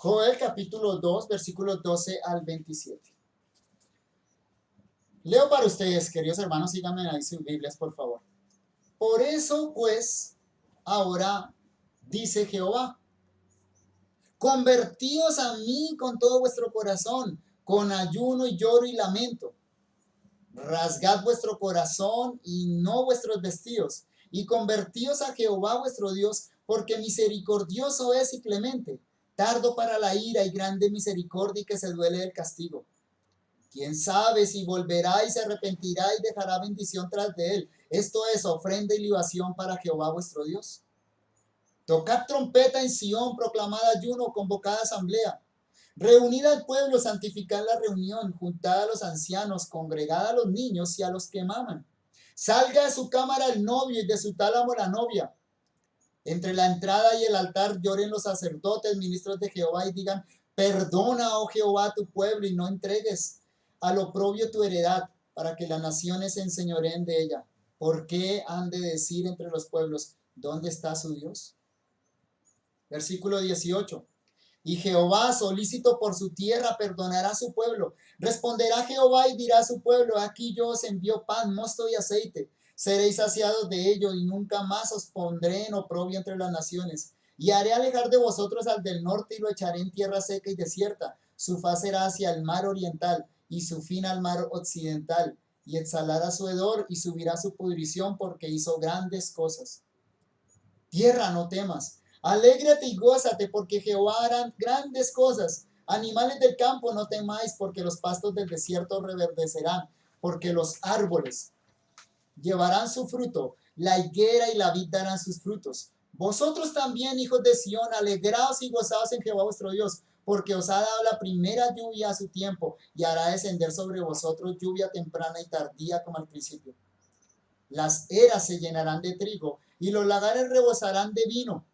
Joel capítulo 2, versículos 12 al 27. Leo para ustedes, queridos hermanos, síganme ahí sus Biblias, por favor. Por eso, pues, ahora dice Jehová, convertíos a mí con todo vuestro corazón, con ayuno y lloro y lamento. Rasgad vuestro corazón y no vuestros vestidos, y convertíos a Jehová vuestro Dios, porque misericordioso es y clemente, tardo para la ira y grande misericordia y que se duele del castigo. ¿Quién sabe si volverá y se arrepentirá y dejará bendición tras de él? Esto es ofrenda y libación para Jehová vuestro Dios. Tocad trompeta en Sión, proclamad ayuno, convocad asamblea. Reunid al pueblo, santificad la reunión, juntad a los ancianos, congregad a los niños y a los que maman. Salga de su cámara el novio y de su tálamo la novia. Entre la entrada y el altar lloren los sacerdotes, ministros de Jehová, y digan, perdona, oh Jehová, a tu pueblo, y no entregues al oprobio tu heredad, para que las naciones se enseñoreen de ella. ¿Por qué han de decir entre los pueblos, ¿dónde está su Dios? Versículo 18. Y Jehová, solícito por su tierra, perdonará a su pueblo. Responderá Jehová y dirá a su pueblo, aquí yo os envío pan, mosto y aceite. Seréis saciados de ello y nunca más os pondré en oprobio entre las naciones. Y haré alejar de vosotros al del norte y lo echaré en tierra seca y desierta. Su faz será hacia el mar oriental y su fin al mar occidental. Y exhalará su hedor y subirá su pudrición porque hizo grandes cosas. Tierra, no temas. Alégrate y gózate, porque Jehová hará grandes cosas. Animales del campo, no temáis, porque los pastos del desierto reverdecerán, porque los árboles llevarán su fruto, la higuera y la vid darán sus frutos. Vosotros también, hijos de Sión, alegraos y gozaos en Jehová vuestro Dios, porque os ha dado la primera lluvia a su tiempo, y hará descender sobre vosotros lluvia temprana y tardía como al principio. Las eras se llenarán de trigo, y los lagares rebosarán de vino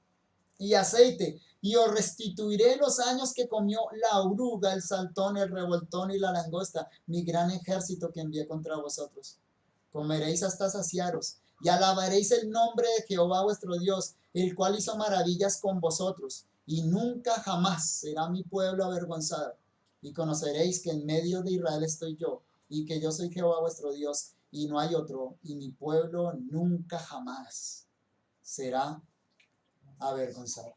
y aceite, y os restituiré los años que comió la oruga, el saltón, el revoltón y la langosta, mi gran ejército que envié contra vosotros. Comeréis hasta saciaros, y alabaréis el nombre de Jehová vuestro Dios, el cual hizo maravillas con vosotros, y nunca jamás será mi pueblo avergonzado. Y conoceréis que en medio de Israel estoy yo, y que yo soy Jehová vuestro Dios, y no hay otro, y mi pueblo nunca jamás será avergonzado.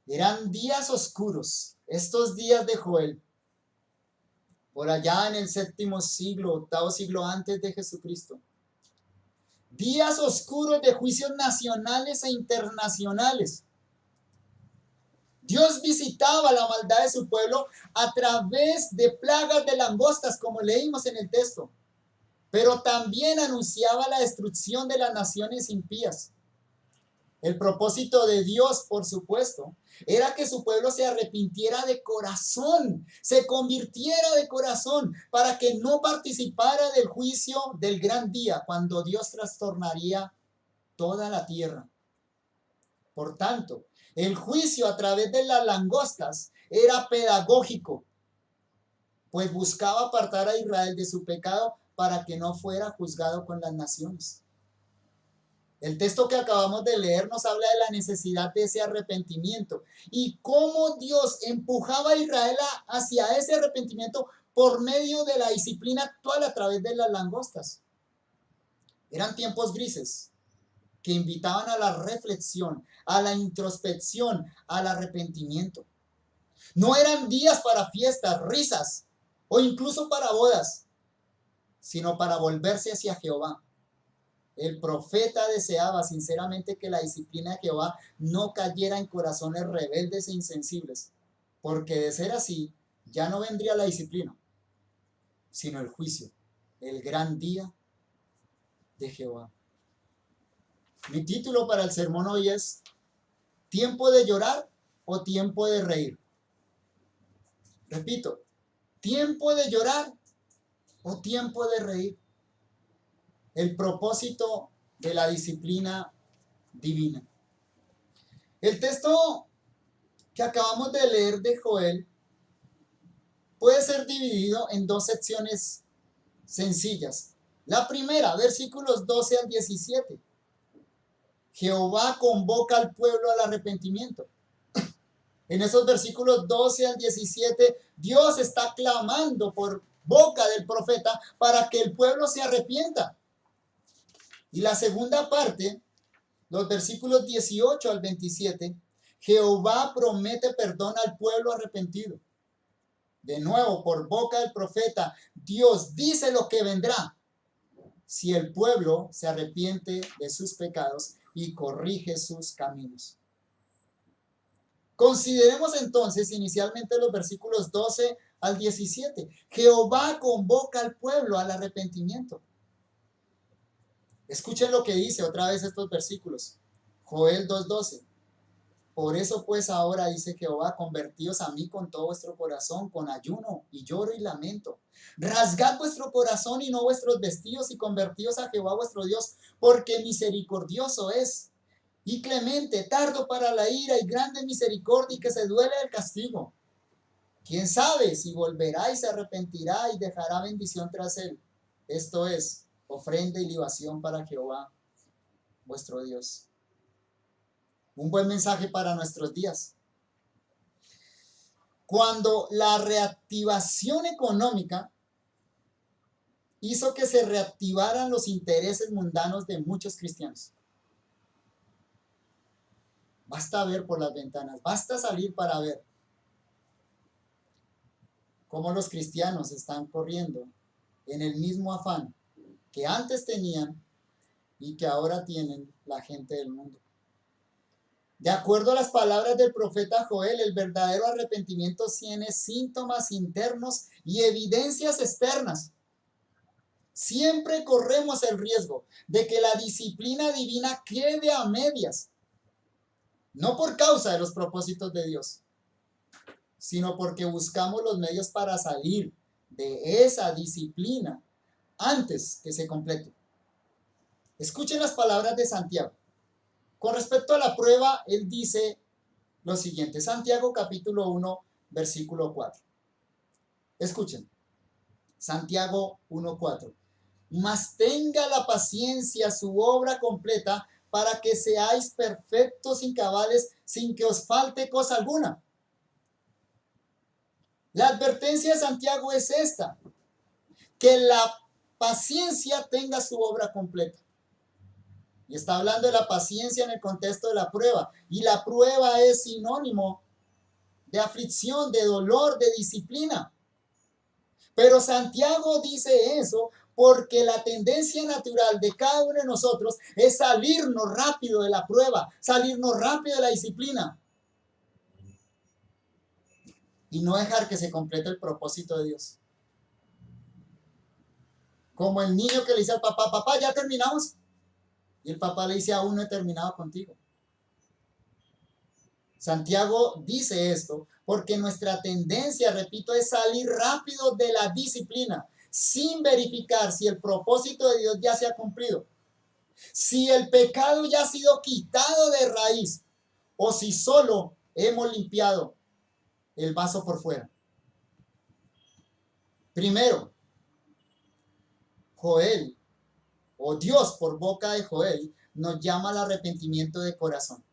Eran días oscuros, estos días de Joel, por allá en el 7º siglo, 8º siglo antes de Jesucristo. Días oscuros de juicios nacionales e internacionales. Dios visitaba la maldad de su pueblo a través de plagas de langostas, como leímos en el texto, pero también anunciaba la destrucción de las naciones impías. El propósito de Dios, por supuesto, era que su pueblo se arrepintiera de corazón, se convirtiera de corazón, para que no participara del juicio del gran día, cuando Dios trastornaría toda la tierra. Por tanto, el juicio a través de las langostas era pedagógico, pues buscaba apartar a Israel de su pecado para que no fuera juzgado con las naciones. El texto que acabamos de leer nos habla de la necesidad de ese arrepentimiento y cómo Dios empujaba a Israel hacia ese arrepentimiento por medio de la disciplina actual a través de las langostas. Eran tiempos grises que invitaban a la reflexión, a la introspección, al arrepentimiento. No eran días para fiestas, risas o incluso para bodas, sino para volverse hacia Jehová. El profeta deseaba sinceramente que la disciplina de Jehová no cayera en corazones rebeldes e insensibles, porque de ser así, ya no vendría la disciplina, sino el juicio, el gran día de Jehová. Mi título para el sermón hoy es ¿tiempo de llorar o tiempo de reír? Repito, ¿tiempo de llorar o tiempo de reír? El propósito de la disciplina divina. El texto que acabamos de leer de Joel puede ser dividido en dos secciones sencillas. La primera, versículos 12 al 17. Jehová convoca al pueblo al arrepentimiento. En esos versículos 12 al 17, Dios está clamando por boca del profeta para que el pueblo se arrepienta. Y la segunda parte, los versículos 18 al 27, Jehová promete perdón al pueblo arrepentido. De nuevo, por boca del profeta, Dios dice lo que vendrá si el pueblo se arrepiente de sus pecados y corrige sus caminos. Consideremos entonces inicialmente los versículos 12 al 17. Jehová convoca al pueblo al arrepentimiento. Escuchen lo que dice otra vez estos versículos. Joel 2:12. Por eso pues ahora dice Jehová, convertíos a mí con todo vuestro corazón, con ayuno y lloro y lamento. Rasgad vuestro corazón y no vuestros vestidos y convertíos a Jehová vuestro Dios, porque misericordioso es y clemente, tardo para la ira y grande misericordia y que se duele del castigo. ¿Quién sabe si volverá y se arrepentirá y dejará bendición tras él? Esto es, ofrenda y libación para Jehová vuestro Dios. Un buen mensaje para nuestros días. Cuando la reactivación económica hizo que se reactivaran los intereses mundanos de muchos cristianos. Basta ver por las ventanas, basta salir para ver cómo los cristianos están corriendo en el mismo afán que antes tenían y que ahora tienen la gente del mundo. De acuerdo a las palabras del profeta Joel, el verdadero arrepentimiento tiene síntomas internos y evidencias externas. Siempre corremos el riesgo de que la disciplina divina quede a medias, no por causa de los propósitos de Dios, sino porque buscamos los medios para salir de esa disciplina antes que se complete. Escuchen las palabras de Santiago. Con respecto a la prueba, él dice lo siguiente, Santiago capítulo 1, versículo 4. Escuchen, Santiago 1:4. Mas tenga la paciencia su obra completa para que seáis perfectos y cabales sin que os falte cosa alguna. La advertencia de Santiago es esta, que la paciencia tenga su obra completa. Y está hablando de la paciencia en el contexto de la prueba. Y la prueba es sinónimo de aflicción, de dolor, de disciplina. Pero Santiago dice eso porque la tendencia natural de cada uno de nosotros es salirnos rápido de la prueba, salirnos rápido de la disciplina. Y no dejar que se complete el propósito de Dios. Como el niño que le dice al papá, papá, ¿ya terminamos? Y el papá le dice, aún no he terminado contigo. Santiago dice esto porque nuestra tendencia, repito, es salir rápido de la disciplina sin verificar si el propósito de Dios ya se ha cumplido, si el pecado ya ha sido quitado de raíz o si solo hemos limpiado el vaso por fuera. Primero, Joel, o Dios por boca de Joel, nos llama al arrepentimiento de corazón.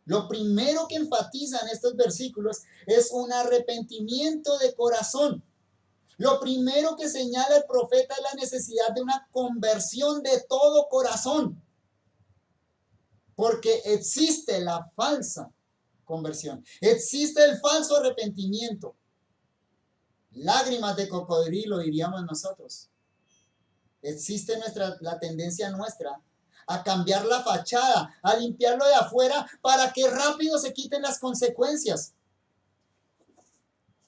Lo primero que enfatiza en estos versículos es un arrepentimiento de corazón. Lo primero que señala el profeta es la necesidad de una conversión de todo corazón. Porque existe la falsa conversión. Existe el falso arrepentimiento. Lágrimas de cocodrilo, diríamos nosotros. Existe la tendencia nuestra a cambiar la fachada, a limpiarlo de afuera para que rápido se quiten las consecuencias.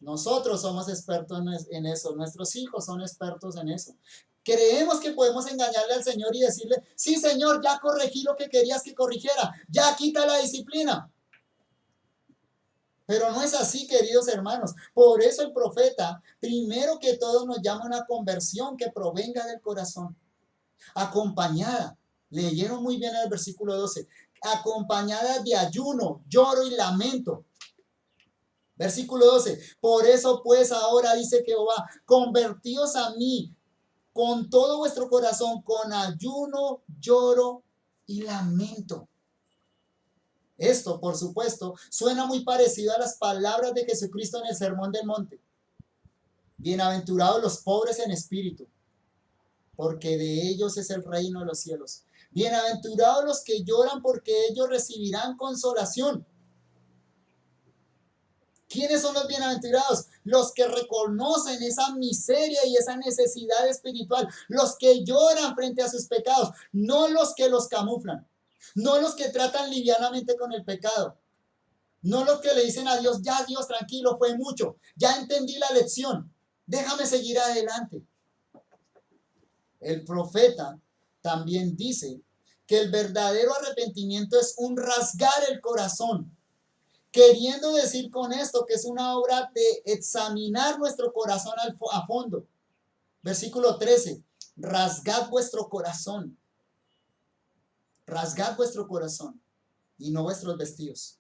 Nosotros somos expertos en eso, nuestros hijos son expertos en eso. Creemos que podemos engañarle al Señor y decirle, sí Señor, ya corregí lo que querías que corrigiera, ya quita la disciplina. Pero no es así, queridos hermanos. Por eso el profeta, primero que todo, nos llama a una conversión que provenga del corazón, acompañada. Leyeron muy bien el versículo 12. Acompañada de ayuno, lloro y lamento. Versículo 12. Por eso pues ahora dice Jehová, convertíos a mí con todo vuestro corazón, con ayuno, lloro y lamento. Esto, por supuesto, suena muy parecido a las palabras de Jesucristo en el Sermón del Monte. Bienaventurados los pobres en espíritu, porque de ellos es el reino de los cielos. Bienaventurados los que lloran, porque ellos recibirán consolación. ¿Quiénes son los bienaventurados? Los que reconocen esa miseria y esa necesidad espiritual, los que lloran frente a sus pecados, no los que los camuflan, no los que tratan livianamente con el pecado, no los que le dicen a Dios, ya Dios, tranquilo, fue mucho, ya entendí la lección, déjame seguir adelante. El profeta también dice que el verdadero arrepentimiento es un rasgar el corazón, queriendo decir con esto que es una obra de examinar nuestro corazón a fondo. Versículo 13, rasgad vuestro corazón y no vuestros vestidos,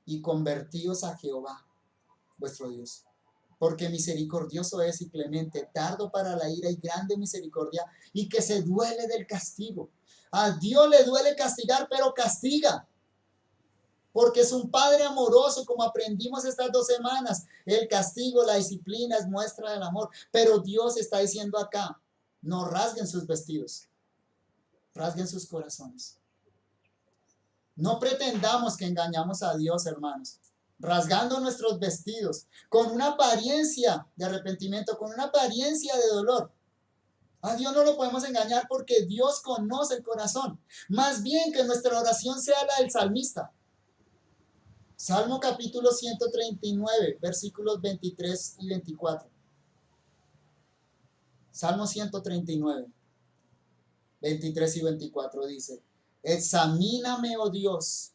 y convertíos a Jehová, vuestro Dios. Porque misericordioso es y clemente, tardo para la ira y grande misericordia, y que se duele del castigo. A Dios le duele castigar, pero castiga. Porque es un Padre amoroso, como aprendimos estas 2 semanas. El castigo, la disciplina es muestra del amor. Pero Dios está diciendo acá, no rasguen sus vestidos, rasguen sus corazones. No pretendamos que engañamos a Dios, hermanos, rasgando nuestros vestidos, con una apariencia de arrepentimiento, con una apariencia de dolor. A Dios no lo podemos engañar porque Dios conoce el corazón. Más bien que nuestra oración sea la del salmista. Salmo capítulo 139, versículos 23 y 24. Salmo 139, 23 y 24 dice, examíname, oh Dios,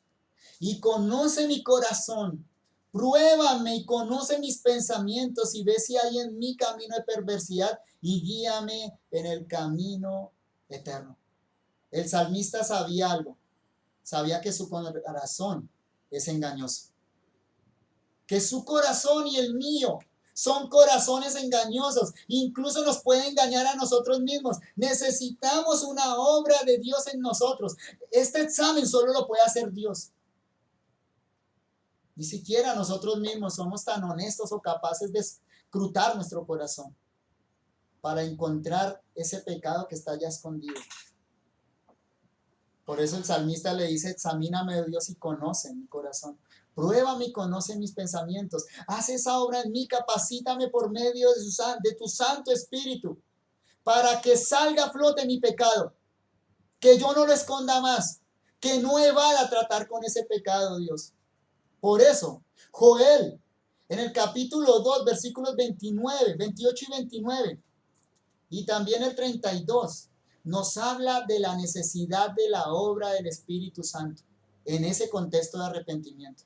y conoce mi corazón. Pruébame y conoce mis pensamientos y ve si hay en mí camino de perversidad y guíame en el camino eterno. El salmista sabía algo. Sabía que su corazón es engañoso. Que su corazón y el mío son corazones engañosos. Incluso nos puede engañar a nosotros mismos. Necesitamos una obra de Dios en nosotros. Este examen solo lo puede hacer Dios. Ni siquiera nosotros mismos somos tan honestos o capaces de escrutar nuestro corazón para encontrar ese pecado que está allá escondido. Por eso el salmista le dice, examíname, Dios, y conoce mi corazón. Pruébame y conoce mis pensamientos. Haz esa obra en mí, capacítame por medio de tu Santo Espíritu para que salga a flote mi pecado, que yo no lo esconda más, que no evada tratar con ese pecado, Dios. Por eso, Joel, en el capítulo 2, versículos 29, 28 y 29, y también el 32, nos habla de la necesidad de la obra del Espíritu Santo en ese contexto de arrepentimiento.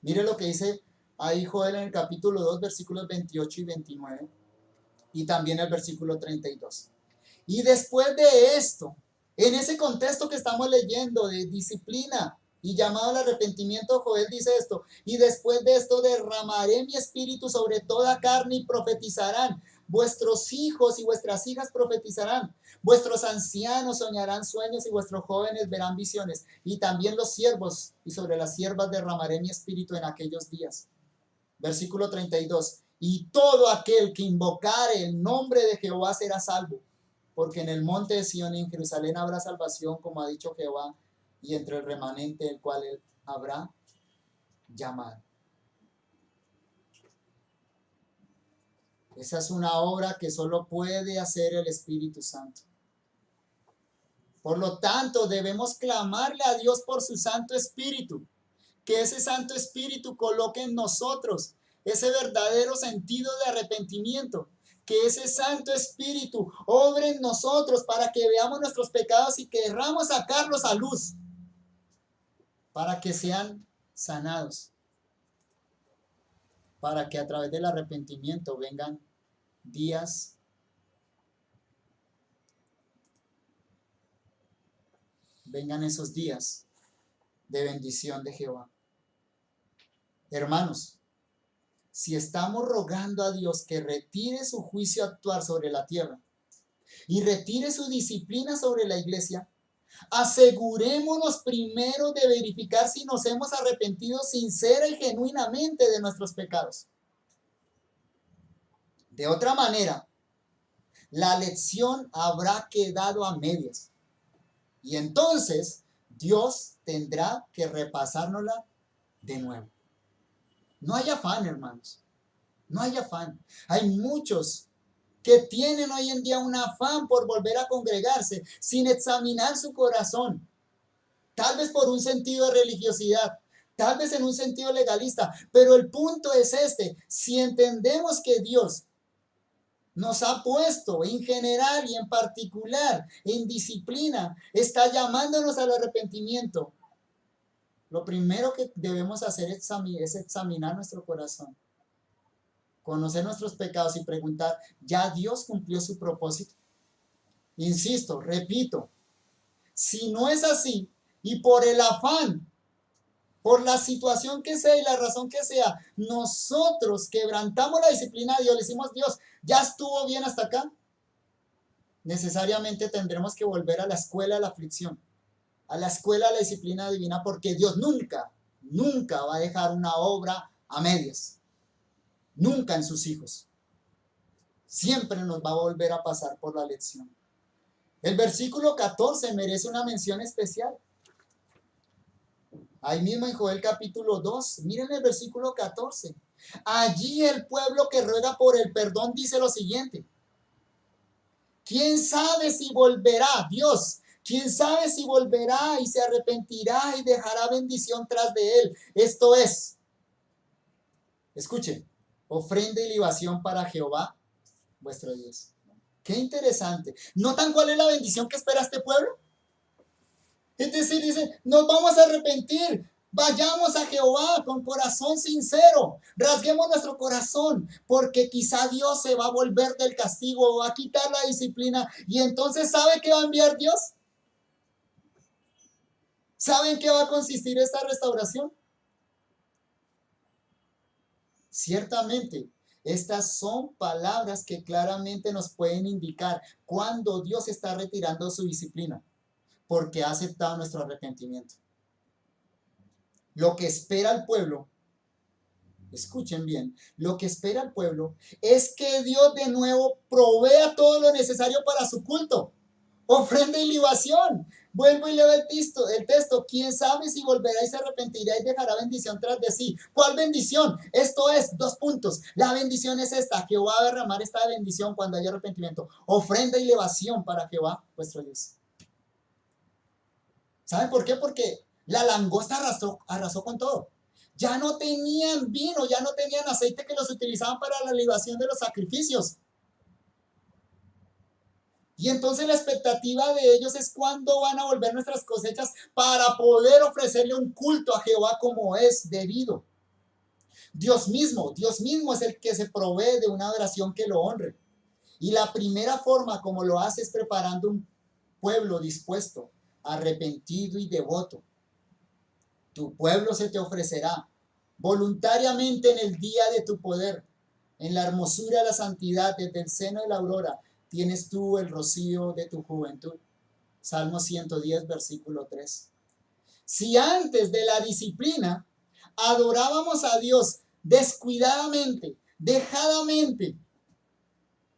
Mire lo que dice ahí Joel en el capítulo 2, versículos 28 y 29, y también el versículo 32. Y después de esto, en ese contexto que estamos leyendo de disciplina y llamado al arrepentimiento, Joel dice esto, y después de esto derramaré mi espíritu sobre toda carne y profetizarán. Vuestros hijos y vuestras hijas profetizarán, vuestros ancianos soñarán sueños y vuestros jóvenes verán visiones, y también los siervos y sobre las siervas derramaré mi espíritu en aquellos días. Versículo 32, y todo aquel que invocare el nombre de Jehová será salvo, porque en el monte de Sión y en Jerusalén habrá salvación, como ha dicho Jehová, y entre el remanente el cual él habrá llamado. Esa es una obra que solo puede hacer el Espíritu Santo. Por lo tanto, debemos clamarle a Dios por su Santo Espíritu, que ese Santo Espíritu coloque en nosotros ese verdadero sentido de arrepentimiento, que ese Santo Espíritu obre en nosotros para que veamos nuestros pecados y querramos sacarlos a luz, para que sean sanados, para que a través del arrepentimiento vengan días esos días de bendición de Jehová. Hermanos, si estamos rogando a Dios que retire su juicio actual sobre la tierra y retire su disciplina sobre la iglesia, Asegurémonos primero de verificar si nos hemos arrepentido sincera y genuinamente de nuestros pecados. De otra manera, la lección habrá quedado a medias. Y entonces Dios tendrá que repasárnosla de nuevo. No hay afán, hermanos. No hay afán. Hay muchos que tienen hoy en día un afán por volver a congregarse sin examinar su corazón. Tal vez por un sentido de religiosidad, tal vez en un sentido legalista. Pero el punto es este. Si entendemos que Dios nos ha puesto en general y en particular en disciplina, está llamándonos al arrepentimiento. Lo primero que debemos hacer es examinar nuestro corazón, conocer nuestros pecados y preguntar, ¿ya Dios cumplió su propósito? Insisto, repito, si no es así y por el afán, por la situación que sea y la razón que sea, nosotros quebrantamos la disciplina de Dios, le decimos, Dios, ¿ya estuvo bien hasta acá? Necesariamente tendremos que volver a la escuela de la aflicción, a la escuela de la disciplina divina, porque Dios nunca, nunca va a dejar una obra a medias. Nunca en sus hijos. Siempre nos va a volver a pasar por la lección. El versículo 14 merece una mención especial. Ahí mismo en Joel capítulo 2, miren el versículo 14. Allí el pueblo que ruega por el perdón dice lo siguiente. ¿Quién sabe si volverá? Dios. ¿Quién sabe si volverá y se arrepentirá y dejará bendición tras de él? Esto es, escuchen, ofrenda y libación para Jehová, vuestro Dios. Qué interesante. ¿Notan cuál es la bendición que espera este pueblo? Es decir, dice, nos vamos a arrepentir. Vayamos a Jehová con corazón sincero. Rasguemos nuestro corazón, porque quizá Dios se va a volver del castigo, va a quitar la disciplina. Y entonces, ¿sabe qué va a enviar Dios? ¿Saben qué va a consistir esta restauración? Ciertamente, estas son palabras que claramente nos pueden indicar cuando Dios está retirando su disciplina, porque ha aceptado nuestro arrepentimiento. Lo que espera el pueblo, escuchen bien, lo que espera el pueblo es que Dios de nuevo provea todo lo necesario para su culto, ofrenda y libación. Vuelvo y leo el texto. ¿Quién sabe si volverá y se arrepentirá y dejará bendición tras de sí? ¿Cuál bendición? Esto es, 2 puntos. La bendición es esta. Jehová va a derramar esta bendición cuando haya arrepentimiento. Ofrenda y libación para Jehová, vuestro Dios. ¿Saben por qué? Porque la langosta arrasó con todo. Ya no tenían vino, ya no tenían aceite que los utilizaban para la libación de los sacrificios. Y entonces la expectativa de ellos es cuándo van a volver nuestras cosechas para poder ofrecerle un culto a Jehová como es debido. Dios mismo es el que se provee de una adoración que lo honre. Y la primera forma como lo hace es preparando un pueblo dispuesto, arrepentido y devoto. Tu pueblo se te ofrecerá voluntariamente en el día de tu poder, en la hermosura de la santidad, desde el seno de la aurora, tienes tú el rocío de tu juventud. Salmo 110, versículo 3. Si antes de la disciplina adorábamos a Dios descuidadamente, dejadamente,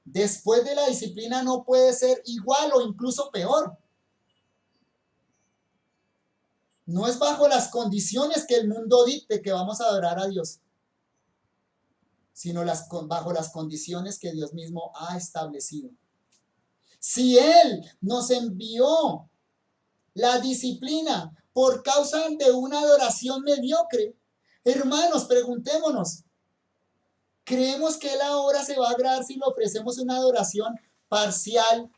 después de la disciplina no puede ser igual o incluso peor. No es bajo las condiciones que el mundo dicte que vamos a adorar a Dios, sino bajo las condiciones que Dios mismo ha establecido. Si Él nos envió la disciplina por causa de una adoración mediocre, hermanos, preguntémonos, ¿creemos que Él ahora se va a agradar si le ofrecemos una adoración parcial,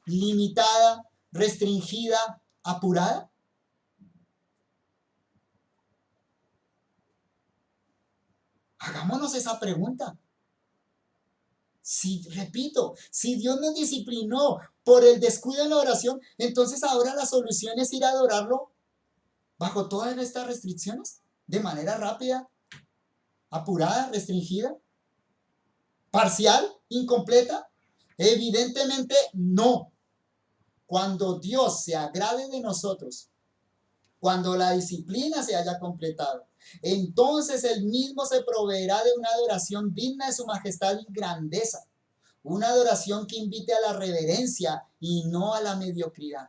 limitada, restringida, apurada? Hagámonos esa pregunta. Repito, si Dios nos disciplinó por el descuido en la oración, entonces ahora la solución es ir a adorarlo bajo todas estas restricciones, de manera rápida, apurada, restringida, parcial, incompleta. Evidentemente no. cuando Dios se agrade de nosotros, cuando la disciplina se haya completado, entonces Él mismo se proveerá de una adoración digna de su majestad y grandeza, una adoración que invite a la reverencia y no a la mediocridad.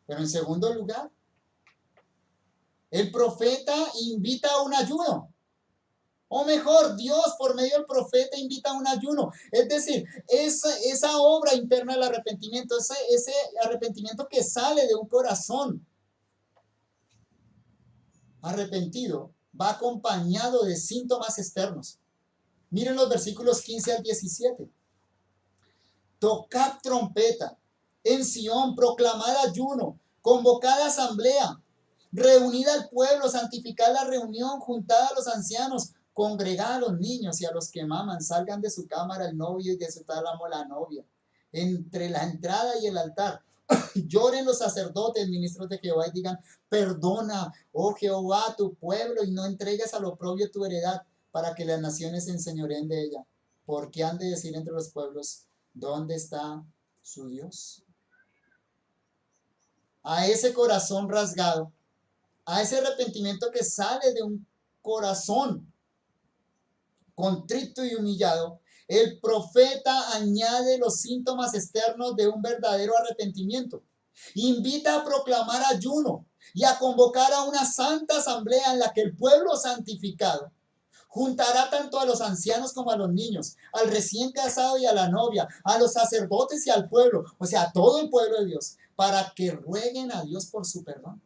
Pero en segundo lugar, el profeta invita a un ayuno. O mejor, Dios por medio del profeta invita a un ayuno. Es decir, esa obra interna del arrepentimiento, ese arrepentimiento que sale de un corazón arrepentido, va acompañado de síntomas externos. Miren los versículos 15 al 17. Tocad trompeta, en Sión proclamad ayuno, convocad asamblea, reunid al pueblo, santificad la reunión, juntad a los ancianos, congregad a los niños y a los que maman, salgan de su cámara el novio y de su tálamo la novia. Entre la entrada y el altar, lloren los sacerdotes, ministros de Jehová, y digan: perdona, oh Jehová, tu pueblo, y no entregues al oprobio tu heredad, para que las naciones se enseñoreen de ella. Porque han de decir entre los pueblos: ¿dónde está su Dios? A ese corazón rasgado, a ese arrepentimiento que sale de un corazón contrito y humillado, el profeta añade los síntomas externos de un verdadero arrepentimiento. Invita a proclamar ayuno y a convocar a una santa asamblea en la que el pueblo santificado juntará tanto a los ancianos como a los niños, al recién casado y a la novia, a los sacerdotes y al pueblo, o sea, a todo el pueblo de Dios, para que rueguen a Dios por su perdón.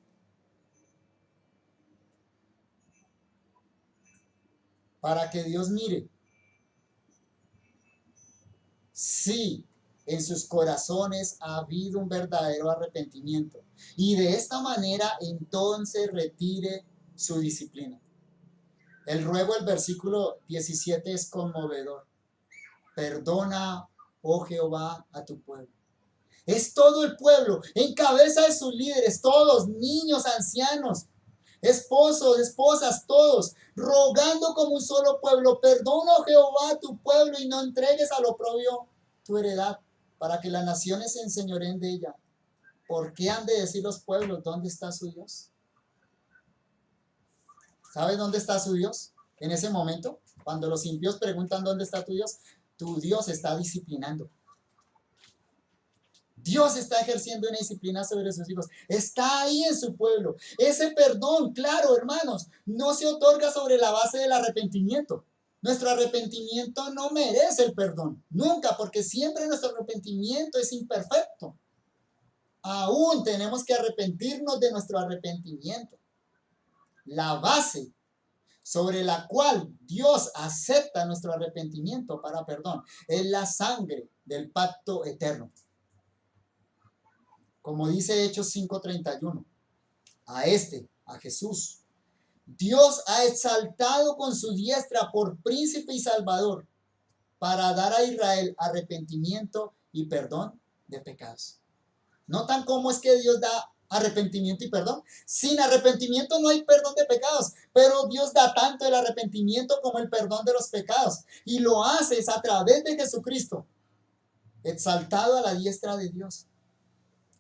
Para que Dios mire si en sus corazones ha habido un verdadero arrepentimiento, y de esta manera entonces retire su disciplina. El ruego del versículo 17 es conmovedor. Perdona, oh Jehová, a tu pueblo. Es todo el pueblo, en cabeza de sus líderes, todos, niños, ancianos, esposos, esposas, todos, rogando como un solo pueblo: perdona, oh Jehová, a tu pueblo, y no entregues al oprobio tu heredad, para que las naciones se enseñoreen de ella. ¿Por qué han de decir los pueblos: dónde está su Dios? ¿Sabes dónde está su Dios? En ese momento, cuando los impíos preguntan: ¿dónde está tu Dios está disciplinando. Dios está ejerciendo una disciplina sobre sus hijos. Está ahí en su pueblo. Ese perdón, claro, hermanos, no se otorga sobre la base del arrepentimiento. Nuestro arrepentimiento no merece el perdón. Nunca, porque siempre nuestro arrepentimiento es imperfecto. Aún tenemos que arrepentirnos de nuestro arrepentimiento. La base sobre la cual Dios acepta nuestro arrepentimiento para perdón es la sangre del pacto eterno. Como dice Hechos 5:31, a Jesús, Dios ha exaltado con su diestra por príncipe y salvador, para dar a Israel arrepentimiento y perdón de pecados. ¿Notan cómo es que Dios da arrepentimiento y perdón? Sin arrepentimiento no hay perdón de pecados, pero Dios da tanto el arrepentimiento como el perdón de los pecados, y lo hace a través de Jesucristo, exaltado a la diestra de Dios.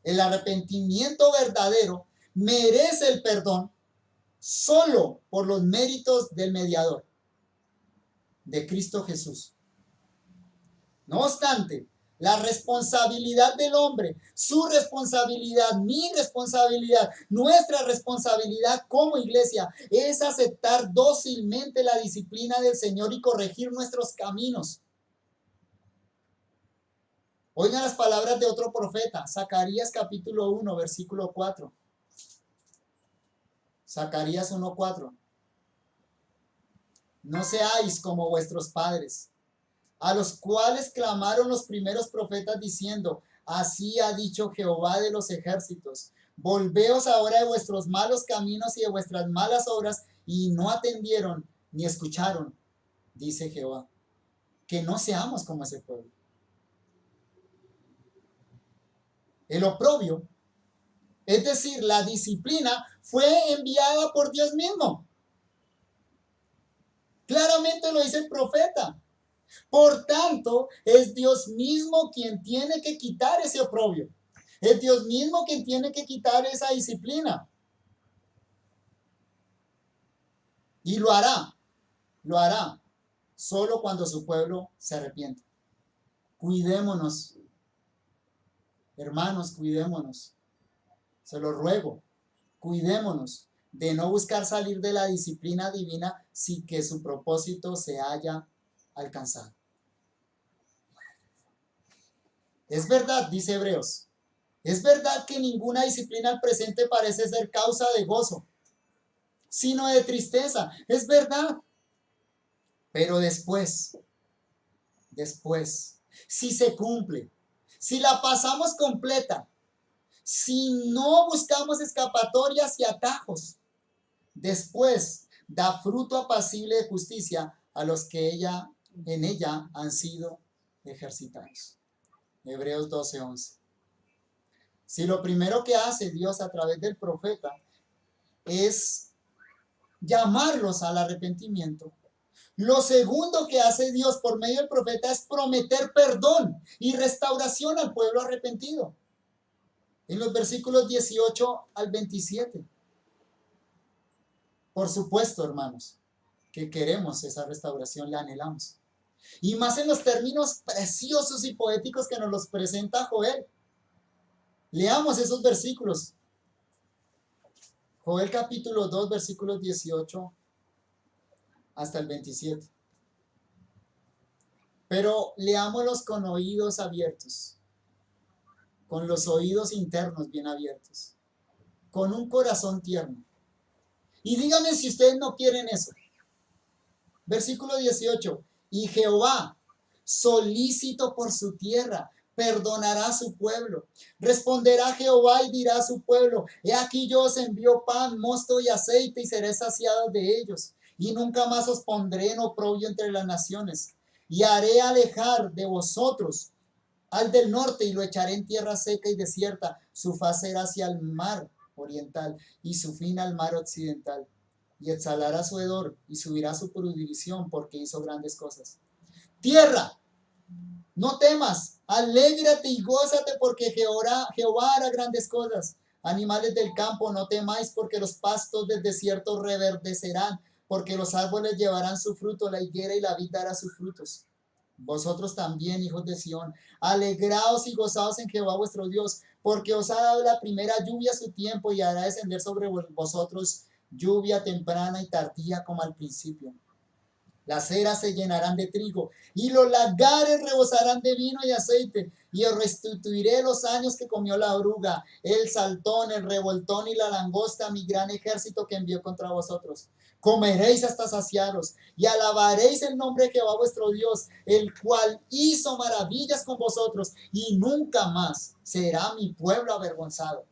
El arrepentimiento verdadero merece el perdón solo por los méritos del mediador, de Cristo Jesús. No obstante, la responsabilidad del hombre, su responsabilidad, mi responsabilidad, nuestra responsabilidad como iglesia es aceptar dócilmente la disciplina del Señor y corregir nuestros caminos. Oigan las palabras de otro profeta, Zacarías capítulo 1, versículo 4. Zacarías 1:4. No seáis como vuestros padres, a los cuales clamaron los primeros profetas diciendo: así ha dicho Jehová de los ejércitos, volveos ahora de vuestros malos caminos y de vuestras malas obras, y no atendieron ni escucharon, dice Jehová. Que no seamos como ese pueblo. El oprobio, es decir, la disciplina, fue enviada por Dios mismo. Claramente lo dice el profeta. Por tanto, es Dios mismo quien tiene que quitar ese oprobio. Es Dios mismo quien tiene que quitar esa disciplina. Y lo hará, solo cuando su pueblo se arrepiente. Cuidémonos, hermanos, cuidémonos. Se lo ruego, cuidémonos de no buscar salir de la disciplina divina sin que su propósito se haya alcanzado. Es verdad, dice Hebreos, es verdad que ninguna disciplina al presente parece ser causa de gozo, sino de tristeza. Es verdad. Pero después, si se cumple, si la pasamos completa, si no buscamos escapatorias y atajos, después da fruto apacible de justicia a los que en ella han sido ejercitados. Hebreos 12:11. Si lo primero que hace Dios a través del profeta es llamarlos al arrepentimiento, lo segundo que hace Dios por medio del profeta es prometer perdón y restauración al pueblo arrepentido. En los versículos 18 al 27. Por supuesto, hermanos, que queremos esa restauración, la anhelamos. Y más en los términos preciosos y poéticos que nos los presenta Joel. Leamos esos versículos. Joel capítulo 2, versículos 18 hasta el 27. Pero leámoslos con oídos abiertos, con los oídos internos bien abiertos, con un corazón tierno. Y díganme si ustedes no quieren eso. Versículo 18. Y Jehová, solícito por su tierra, perdonará a su pueblo. Responderá Jehová y dirá a su pueblo: he aquí yo os envío pan, mosto y aceite, y seré saciado de ellos. Y nunca más os pondré en oprobio entre las naciones. Y haré alejar de vosotros al del norte, y lo echaré en tierra seca y desierta. Su faz será hacia el mar oriental, y su fin al mar occidental. Y exhalará su hedor, y subirá su pudrición, porque hizo grandes cosas. Tierra, no temas, alégrate y gózate, porque Jehová hará grandes cosas. Animales del campo, no temáis, porque los pastos del desierto reverdecerán, porque los árboles llevarán su fruto, la higuera y la vid dará sus frutos. Vosotros también, hijos de Sión, alegraos y gozaos en Jehová vuestro Dios, porque os ha dado la primera lluvia a su tiempo, y hará descender sobre vosotros lluvia temprana y tardía como al principio. Las eras se llenarán de trigo, y los lagares rebosarán de vino y aceite, y os restituiré los años que comió la oruga, el saltón, el revoltón y la langosta, mi gran ejército que envió contra vosotros. Comeréis hasta saciaros, y alabaréis el nombre de Jehová vuestro Dios, el cual hizo maravillas con vosotros, y nunca más será mi pueblo avergonzado.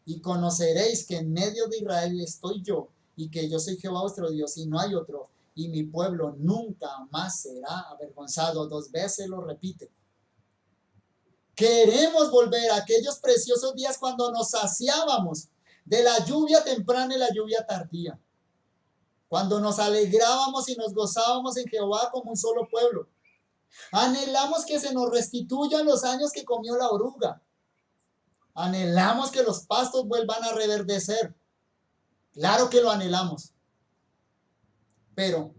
Y conoceréis que en medio de Israel estoy yo, y que yo soy Jehová vuestro Dios, y no hay otro, y mi pueblo nunca más será avergonzado. 2 veces lo repite. Queremos volver a aquellos preciosos días cuando nos saciábamos de la lluvia temprana y la lluvia tardía, cuando nos alegrábamos y nos gozábamos en Jehová como un solo pueblo. Anhelamos que se nos restituyan los años que comió la oruga. Anhelamos que los pastos vuelvan a reverdecer. Claro que lo anhelamos. Pero,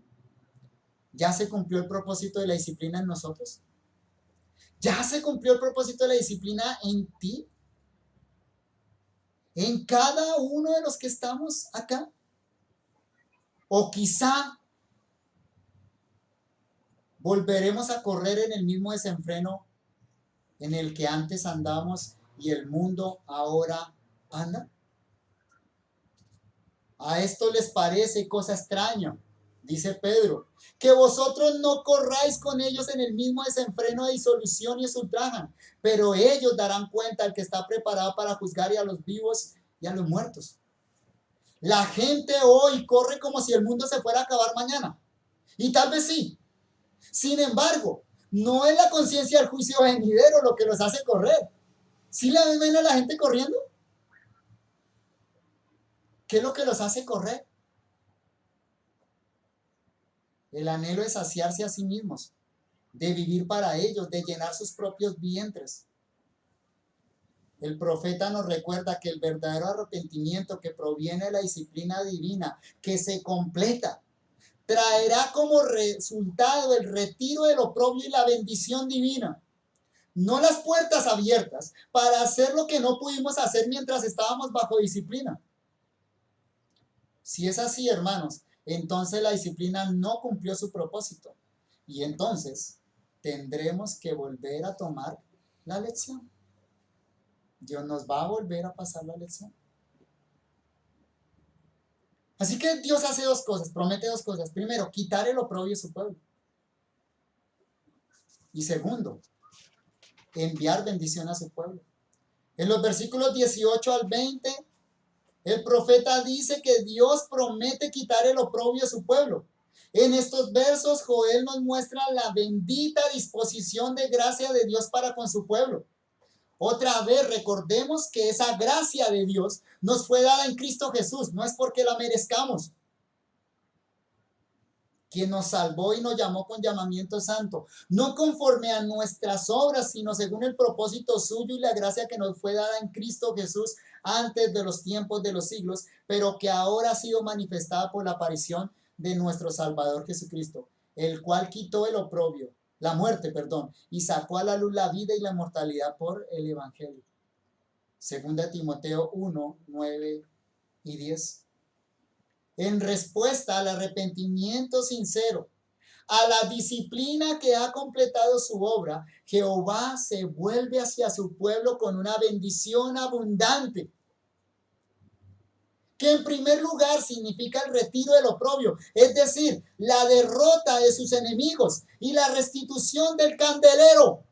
¿ya se cumplió el propósito de la disciplina en nosotros? ¿Ya se cumplió el propósito de la disciplina en ti? ¿En cada uno de los que estamos acá? ¿O quizá volveremos a correr en el mismo desenfreno en el que antes andamos y el mundo ahora anda? A esto les parece cosa extraña, dice Pedro, que vosotros no corráis con ellos en el mismo desenfreno de disolución y os ultrajan, pero ellos darán cuenta al que está preparado para juzgar y a los vivos y a los muertos. La gente hoy corre como si el mundo se fuera a acabar mañana. Y tal vez sí. Sin embargo, no es la conciencia del juicio venidero lo que los hace correr. ¿Sí la ven a la gente corriendo? ¿Qué es lo que los hace correr? El anhelo de saciarse a sí mismos. de vivir para ellos, de llenar sus propios vientres. El profeta nos recuerda que el verdadero arrepentimiento que proviene de la disciplina divina, que se completa, traerá como resultado el retiro del oprobio y la bendición divina. No las puertas abiertas para hacer lo que no pudimos hacer mientras estábamos bajo disciplina. Si es así, hermanos, entonces la disciplina no cumplió su propósito. Y entonces tendremos que volver a tomar la lección. Dios nos va a volver a pasar la lección. Así que Dios hace dos cosas, promete dos cosas. Primero, quitar el oprobio de su pueblo. Y segundo, enviar bendición a su pueblo. En los versículos 18 al 20, el profeta dice que Dios promete quitar el oprobio de su pueblo. En estos versos, Joel nos muestra la bendita disposición de gracia de Dios para con su pueblo. Otra vez recordemos que esa gracia de Dios nos fue dada en Cristo Jesús, no es porque la merezcamos. Quien nos salvó y nos llamó con llamamiento santo, no conforme a nuestras obras, sino según el propósito suyo y la gracia que nos fue dada en Cristo Jesús antes de los tiempos de los siglos, pero que ahora ha sido manifestada por la aparición de nuestro Salvador Jesucristo, el cual quitó el oprobio, la muerte, y sacó a la luz la vida y la mortalidad por el Evangelio. Segunda Timoteo 1, 9 y 10. En respuesta al arrepentimiento sincero, a la disciplina que ha completado su obra, Jehová se vuelve hacia su pueblo con una bendición abundante, que en primer lugar significa el retiro del oprobio, es decir, la derrota de sus enemigos y la restitución del candelero.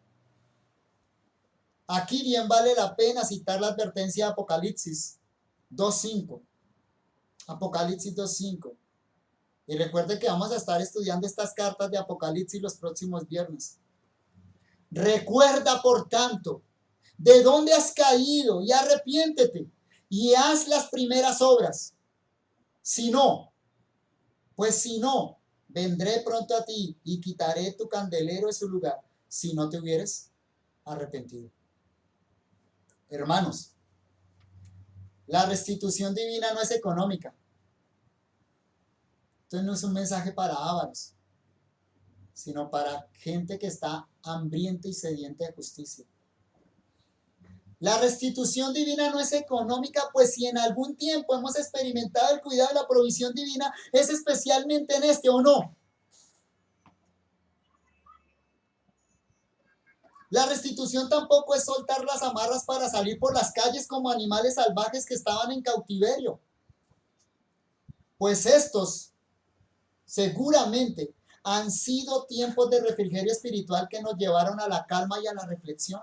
Aquí bien vale la pena citar la advertencia de Apocalipsis 2.5. Apocalipsis 2.5. Y recuerde que vamos a estar estudiando estas cartas de Apocalipsis los próximos viernes. Recuerda, por tanto, de dónde has caído y arrepiéntete y haz las primeras obras. Si no, vendré pronto a ti y quitaré tu candelero de su lugar, si no te hubieres arrepentido. Hermanos, la restitución divina no es económica. Entonces no es un mensaje para ávaros, sino para gente que está hambrienta y sedienta de justicia. La restitución divina no es económica, pues si en algún tiempo hemos experimentado el cuidado y la provisión divina, es especialmente en este, ¿o no? La restitución tampoco es soltar las amarras para salir por las calles como animales salvajes que estaban en cautiverio. Pues estos seguramente han sido tiempos de refrigerio espiritual que nos llevaron a la calma y a la reflexión.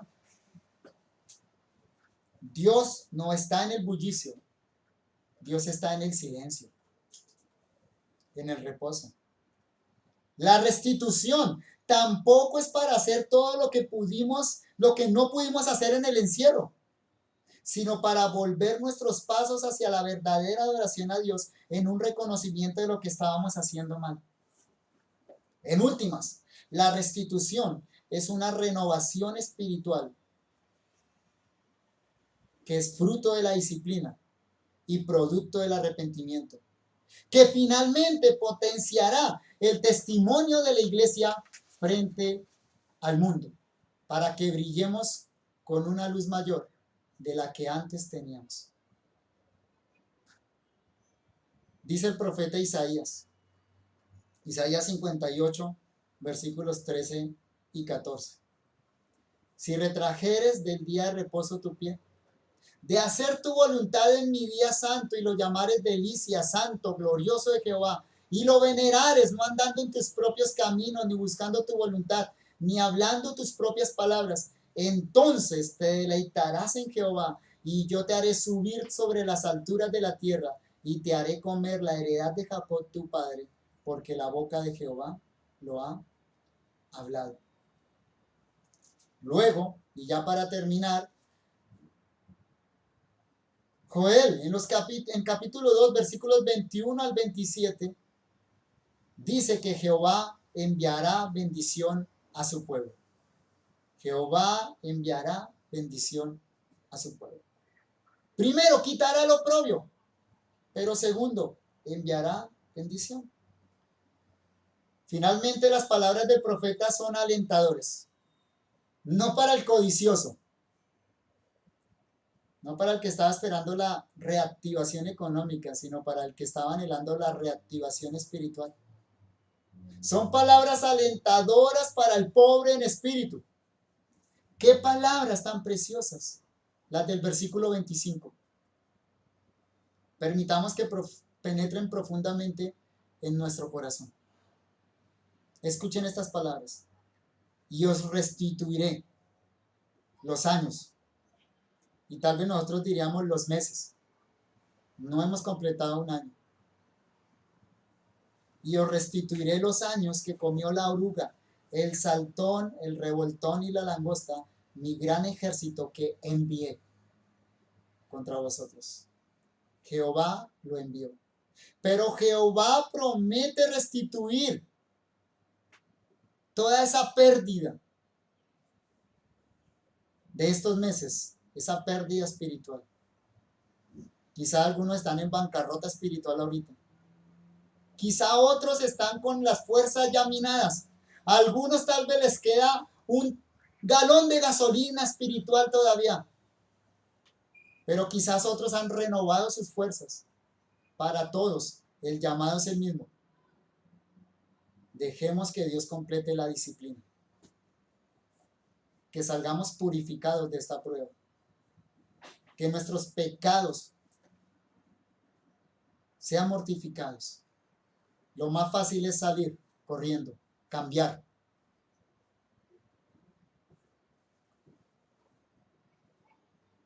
Dios no está en el bullicio, Dios está en el silencio, en el reposo. La restitución tampoco es para hacer todo lo que no pudimos hacer en el encierro, sino para volver nuestros pasos hacia la verdadera adoración a Dios en un reconocimiento de lo que estábamos haciendo mal. En últimas, la restitución es una renovación espiritual que es fruto de la disciplina y producto del arrepentimiento, que finalmente potenciará el testimonio de la iglesia frente al mundo, para que brillemos con una luz mayor de la que antes teníamos. Dice el profeta Isaías 58, versículos 13 y 14. Si retrajeres del día de reposo tu pie, de hacer tu voluntad en mi día santo, y lo llamares delicia, santo, glorioso de Jehová, y lo venerares, no andando en tus propios caminos, ni buscando tu voluntad, ni hablando tus propias palabras, entonces te deleitarás en Jehová, y yo te haré subir sobre las alturas de la tierra, y te haré comer la heredad de Jacob tu padre, porque la boca de Jehová lo ha hablado. Luego, y ya para terminar, Joel, en capítulo 2, versículos 21 al 27, dice que Jehová enviará bendición a su pueblo. Jehová enviará bendición a su pueblo. Primero, quitará lo oprobio, pero segundo, enviará bendición. Finalmente, las palabras del profeta son alentadores, no para el codicioso, no para el que estaba esperando la reactivación económica, sino para el que estaba anhelando la reactivación espiritual. Son palabras alentadoras para el pobre en espíritu. ¿Qué palabras tan preciosas? Las del versículo 25. Permitamos que penetren profundamente en nuestro corazón. Escuchen estas palabras. Y os restituiré los años. Y tal vez nosotros diríamos los meses. No hemos completado un año. Y os restituiré los años que comió la oruga, el saltón, el revoltón y la langosta, mi gran ejército que envié contra vosotros. Jehová lo envió. Pero Jehová promete restituir toda esa pérdida de estos meses, esa pérdida espiritual. Quizá algunos están en bancarrota espiritual ahorita. Quizá otros están con las fuerzas ya minadas. A algunos tal vez les queda un galón de gasolina espiritual todavía. Pero quizás otros han renovado sus fuerzas. Para todos, el llamado es el mismo. Dejemos que Dios complete la disciplina. Que salgamos purificados de esta prueba. Que nuestros pecados sean mortificados. Lo más fácil es salir corriendo, cambiar.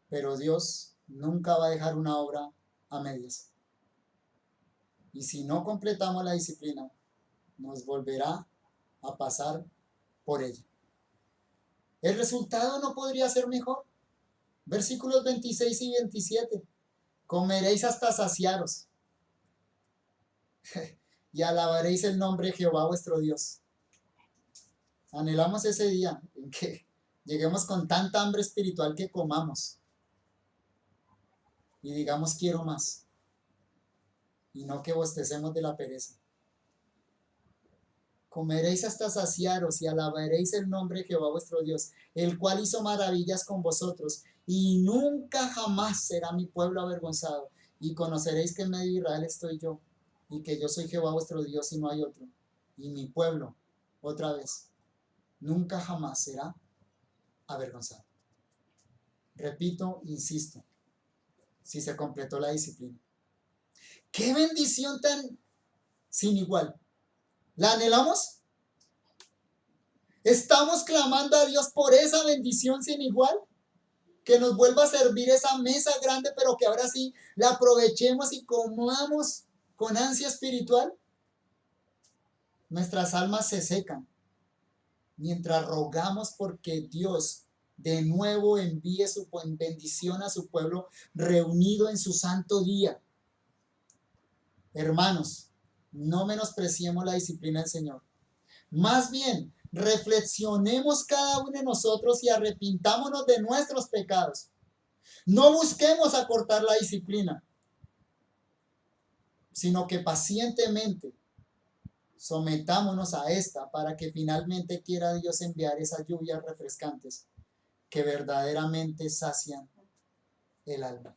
Pero Dios nunca va a dejar una obra a medias. Y si no completamos la disciplina, nos volverá a pasar por ella. El resultado no podría ser mejor. Versículos 26 y 27. Comeréis hasta saciaros y alabaréis el nombre de Jehová vuestro Dios. Anhelamos ese día en que lleguemos con tanta hambre espiritual que comamos y digamos quiero más, y no que bostecemos de la pereza. Comeréis hasta saciaros y alabaréis el nombre de Jehová vuestro Dios, el cual hizo maravillas con vosotros, y nunca jamás será mi pueblo avergonzado. Y conoceréis que en medio de Israel estoy yo, y que yo soy Jehová vuestro Dios y no hay otro. Y mi pueblo, otra vez, nunca jamás será avergonzado. Repito, insisto, si se completó la disciplina. ¡Qué bendición tan sin igual! ¿La anhelamos? ¿Estamos clamando a Dios por esa bendición sin igual? Que nos vuelva a servir esa mesa grande, pero que ahora sí la aprovechemos y comamos con ansia espiritual. Nuestras almas se secan mientras rogamos porque Dios de nuevo envíe su bendición a su pueblo reunido en su santo día. Hermanos, no menospreciemos la disciplina del Señor. Más bien, reflexionemos cada uno de nosotros y arrepintámonos de nuestros pecados. No busquemos acortar la disciplina, sino que pacientemente sometámonos a esta para que finalmente quiera Dios enviar esas lluvias refrescantes que verdaderamente sacian el alma.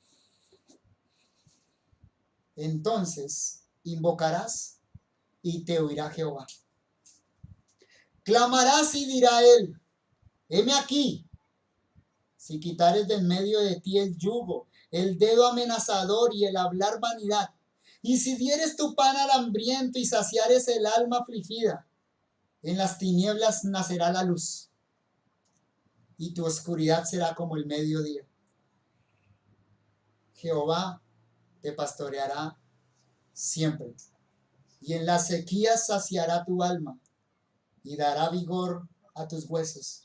Entonces invocarás y te oirá Jehová. Clamarás y dirá él, heme aquí. Si quitares de en medio de ti el yugo, el dedo amenazador y el hablar vanidad, y si dieres tu pan al hambriento y saciares el alma afligida, en las tinieblas nacerá la luz, y tu oscuridad será como el mediodía. Jehová te pastoreará siempre, y en las sequías saciará tu alma, y dará vigor a tus huesos,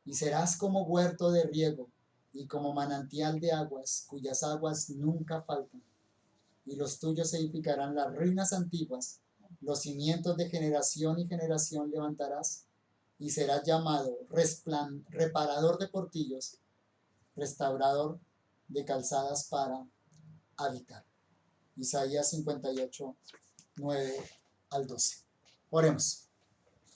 y serás como huerto de riego, y como manantial de aguas, cuyas aguas nunca faltan. Y los tuyos edificarán las ruinas antiguas, los cimientos de generación y generación levantarás, y serás llamado reparador de portillos, restaurador de calzadas para habitar. Isaías 58, 9 al 12. Oremos.